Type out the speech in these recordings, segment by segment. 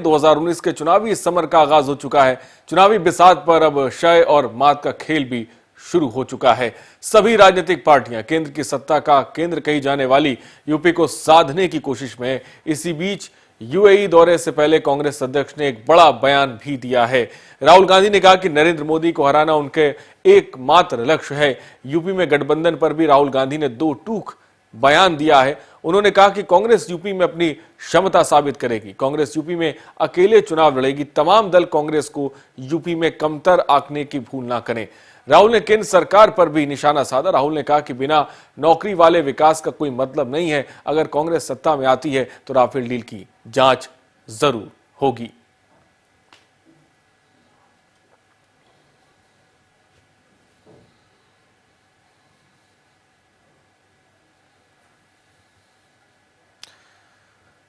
2019 के चुनावी समर का आगाज हो चुका है। चुनावी बिसात पर अब शय और मात का खेल भी शुरू हो चुका है। सभी राजनीतिक पार्टियां केंद्र की सत्ता का केंद्र कही जाने वाली यूपी को साधने की कोशिश में। इसी बीच यूएई दौरे से पहले कांग्रेस अध्यक्ष ने एक बड़ा बयान भी दिया है। राहुल गांधी ने कहा कि नरेंद्र मोदी को हराना उनके एकमात्र लक्ष्य है। यूपी में गठबंधन पर भी राहुल गांधी ने दो टूक बयान दिया है। उन्होंने कहा कि कांग्रेस यूपी में अपनी क्षमता साबित करेगी। कांग्रेस यूपी में अकेले चुनाव लड़ेगी। तमाम दल कांग्रेस को यूपी में कमतर आंकने की भूल ना करें। राहुल ने केंद्र सरकार पर भी निशाना साधा। राहुल ने कहा कि बिना नौकरी वाले विकास का कोई मतलब नहीं है। अगर कांग्रेस सत्ता में आती है तो राफेल डील की जांच जरूर होगी।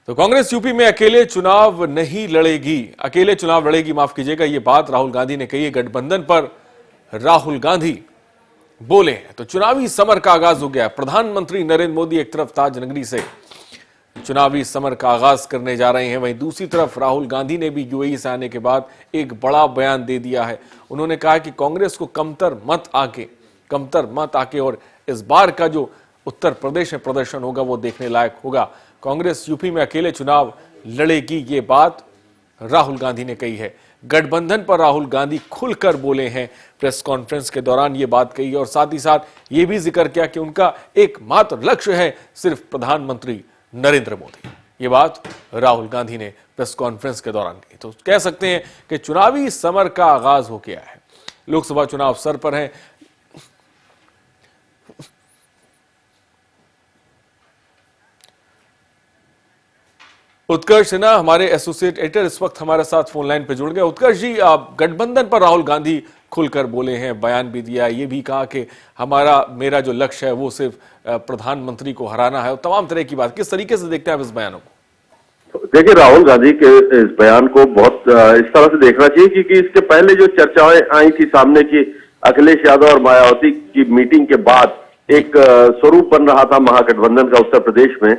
तो कांग्रेस यूपी में अकेले चुनाव नहीं लड़ेगी, अकेले चुनाव लड़ेगी, माफ कीजिएगा, ये बात राहुल गांधी ने कही है। गठबंधन पर राहुल गांधी बोले हैं तो चुनावी समर का आगाज हो गया। प्रधानमंत्री नरेंद्र मोदी एक तरफ ताजनगरी से चुनावी समर का आगाज करने जा रहे हैं, वहीं दूसरी तरफ राहुल गांधी ने भी यूएई से आने के बाद एक बड़ा बयान दे दिया है। उन्होंने कहा कि कांग्रेस को कमतर मत आके और इस बार का जो उत्तर प्रदेश में प्रदर्शन होगा वो देखने लायक होगा। कांग्रेस यूपी में अकेले चुनाव लड़ेगी, ये बात राहुल गांधी ने कही है। गठबंधन पर राहुल गांधी खुलकर बोले हैं, प्रेस कॉन्फ्रेंस के दौरान ये बात कही और साथ ही साथ ये भी जिक्र किया कि उनका एकमात्र लक्ष्य है सिर्फ प्रधानमंत्री नरेंद्र मोदी। ये बात राहुल गांधी ने प्रेस कॉन्फ्रेंस के दौरान कही। तो कह सकते हैं कि चुनावी समर का आगाज हो गया है। लोकसभा चुनाव सर पर है। उत्कर्ष सिन्हा हमारे एसोसिएट एडिटर इस वक्त हमारे साथ फोन लाइन पे जुड़ गए। उत्कर्ष जी, गठबंधन पर राहुल गांधी खुलकर बोले हैं, बयान भी दिया, ये भी कहा कि मेरा जो लक्ष्य है वो सिर्फ प्रधानमंत्री को हराना है और तमाम तरह की बात। किस तरीके से देखते हैं आप इस बयानों को? देखिए, राहुल गांधी के इस बयान को बहुत इस तरह से देखना चाहिए क्योंकि इसके पहले जो चर्चाएं आई थी सामने की अखिलेश यादव और मायावती की मीटिंग के बाद एक स्वरूप बन रहा था महागठबंधन का उत्तर प्रदेश में,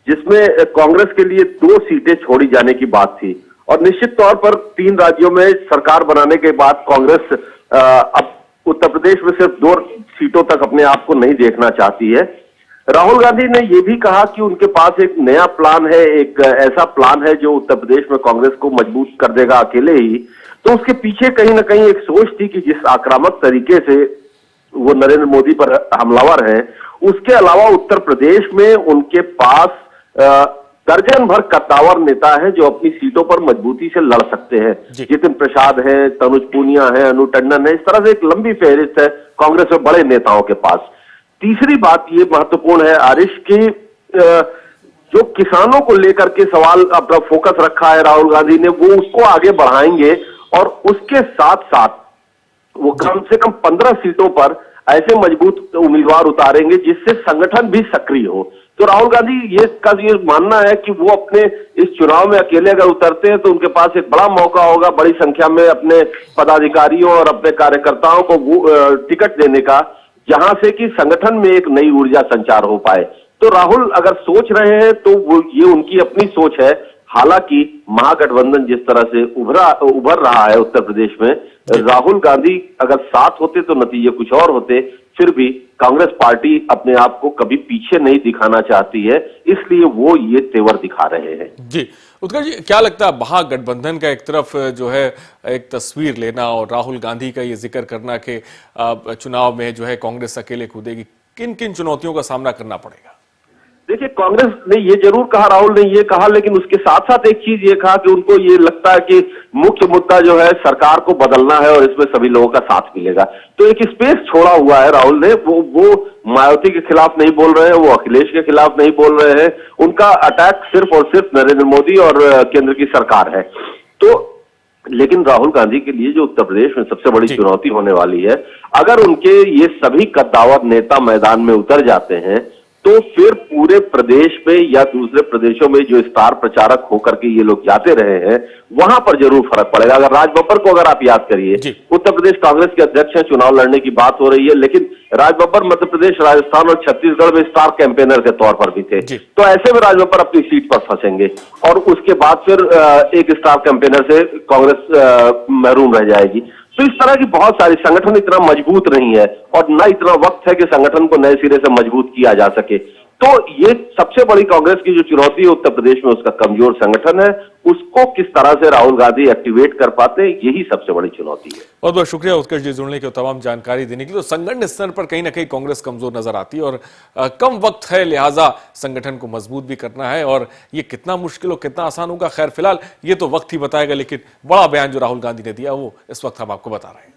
जिसमें कांग्रेस के लिए 2 सीटें छोड़ी जाने की बात थी और निश्चित तौर पर 3 राज्यों में सरकार बनाने के बाद कांग्रेस अब उत्तर प्रदेश में सिर्फ 2 सीटों तक अपने आप को नहीं देखना चाहती है। राहुल गांधी ने यह भी कहा कि उनके पास एक नया प्लान है, एक ऐसा प्लान है जो उत्तर प्रदेश में कांग्रेस को मजबूत कर देगा अकेले ही। तो उसके पीछे कहीं ना कहीं एक सोच थी कि जिस आक्रामक तरीके से वो नरेंद्र मोदी पर हमलावर है, उसके अलावा उत्तर प्रदेश में उनके पास दर्जन भर कद्दावर नेता है जो अपनी सीटों पर मजबूती से लड़ सकते हैं। जितिन प्रसाद है, तनुज पूनिया है, अनु टंडन है, इस तरह से एक लंबी फहरिस्त है कांग्रेस में बड़े नेताओं के पास। तीसरी बात ये महत्वपूर्ण है आरिश की, जो किसानों को लेकर के सवाल अपना फोकस रखा है राहुल गांधी ने, वो उसको आगे बढ़ाएंगे और उसके साथ साथ वो कम से कम 15 सीटों पर ऐसे मजबूत उम्मीदवार उतारेंगे जिससे संगठन भी सक्रिय हो। तो राहुल गांधी ये मानना है कि वो अपने इस चुनाव में अकेले अगर उतरते हैं तो उनके पास एक बड़ा मौका होगा बड़ी संख्या में अपने पदाधिकारियों और अपने कार्यकर्ताओं को टिकट देने का, जहां से कि संगठन में एक नई ऊर्जा संचार हो पाए। तो राहुल अगर सोच रहे हैं तो वो ये उनकी अपनी सोच है। हालांकि महागठबंधन जिस तरह से उभर रहा है उत्तर प्रदेश में, राहुल गांधी अगर साथ होते तो नतीजे कुछ और होते। फिर भी कांग्रेस पार्टी अपने आप को कभी पीछे नहीं दिखाना चाहती है, इसलिए वो ये तेवर दिखा रहे हैं। जी उत्कर्ष जी, क्या लगता है महागठबंधन का एक तरफ जो है एक तस्वीर लेना और राहुल गांधी का ये जिक्र करना कि चुनाव में जो है कांग्रेस अकेले कूदेगी, किन किन चुनौतियों का सामना करना पड़ेगा? देखिए, कांग्रेस ने ये जरूर कहा, राहुल ने ये कहा, लेकिन उसके साथ साथ एक चीज ये कहा कि उनको ये लगता है कि मुख्य मुद्दा जो है सरकार को बदलना है और इसमें सभी लोगों का साथ मिलेगा। तो एक स्पेस छोड़ा हुआ है राहुल ने। वो मायावती के खिलाफ नहीं बोल रहे हैं, वो अखिलेश के खिलाफ नहीं बोल रहे हैं। उनका अटैक सिर्फ और सिर्फ नरेंद्र मोदी और केंद्र की सरकार है। तो लेकिन राहुल गांधी के लिए जो उत्तर प्रदेश में सबसे बड़ी चुनौती होने वाली है, अगर उनके ये सभी कद्दावर नेता मैदान में उतर जाते हैं तो फिर पूरे प्रदेश में या दूसरे प्रदेशों में जो स्टार प्रचारक होकर के ये लोग जाते रहे हैं, वहां पर जरूर फर्क पड़ेगा। अगर राज बब्बर को अगर आप याद करिए, उत्तर प्रदेश कांग्रेस के अध्यक्ष हैं, चुनाव लड़ने की बात हो रही है, लेकिन राज बब्बर मध्य प्रदेश, राजस्थान और छत्तीसगढ़ में स्टार कैंपेनर के तौर पर भी थे। तो ऐसे में राज बब्बर अपनी सीट पर फंसेंगे और उसके बाद फिर एक स्टार कैंपेनर से कांग्रेस महरूम रह जाएगी। तो इस तरह की बहुत सारी, संगठन इतना मजबूत नहीं है और न इतना वक्त है कि संगठन को नए सिरे से मजबूत किया जा सके। तो ये सबसे बड़ी कांग्रेस की जो चुनौती है उत्तर प्रदेश में, उसका कमजोर संगठन है, उसको किस तरह से राहुल गांधी एक्टिवेट कर पाते हैं, यही सबसे बड़ी चुनौती है। बहुत बहुत शुक्रिया उत्कर्ष जी जुड़ने की और तमाम जानकारी देने के लिए। तो संगठन स्तर पर कहीं ना कहीं कांग्रेस कमजोर नजर आती है और कम वक्त है, लिहाजा संगठन को मजबूत भी करना है और ये कितना मुश्किल और कितना आसान होगा, खैर फिलहाल ये तो वक्त ही बताएगा। लेकिन बड़ा बयान जो राहुल गांधी ने दिया वो इस वक्त हम आपको बता रहे हैं।